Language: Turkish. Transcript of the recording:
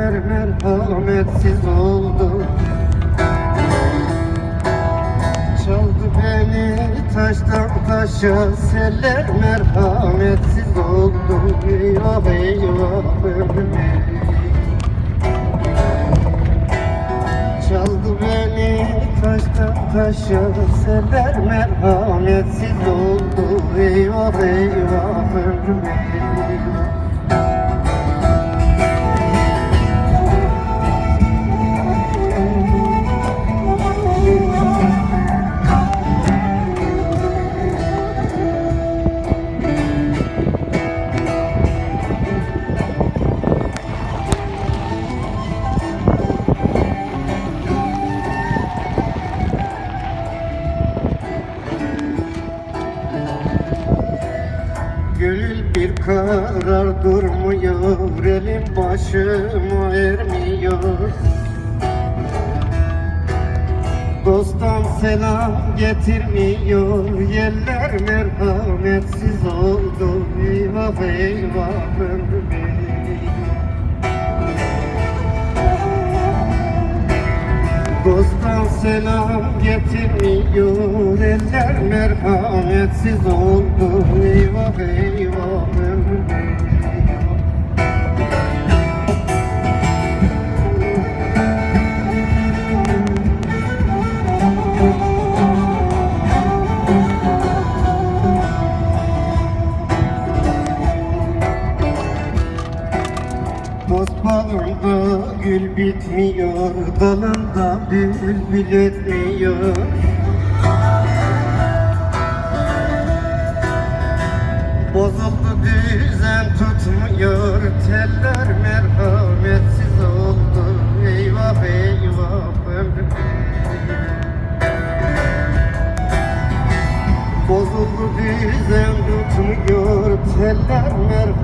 Seller merhametsiz oldu. Çaldı beni taştan taşa, seller merhametsiz oldu. Eyvah eyvah ömrüme. Çaldı beni taştan taşa, seller merhametsiz oldu. Eyvah eyvah ömrüme. Gönül bir karar durmuyor, elim başıma ermiyor. Dosttan selam getirmiyor, yerler merhametsiz oldu. Eyvah eyvah ömrüme. Dosttan selam getirmiyor, eller merhametsiz oldu. Eyvah eyvah ömrüme. Dost bağında gül bitmiyor, dalında bülbül etmiyor. Bozuldu düzen tutmuyor, teller merhametsiz oldu. Eyvah eyvah ömrüme. Bozuldu düzen tutmuyor, teller merhametsiz oldu.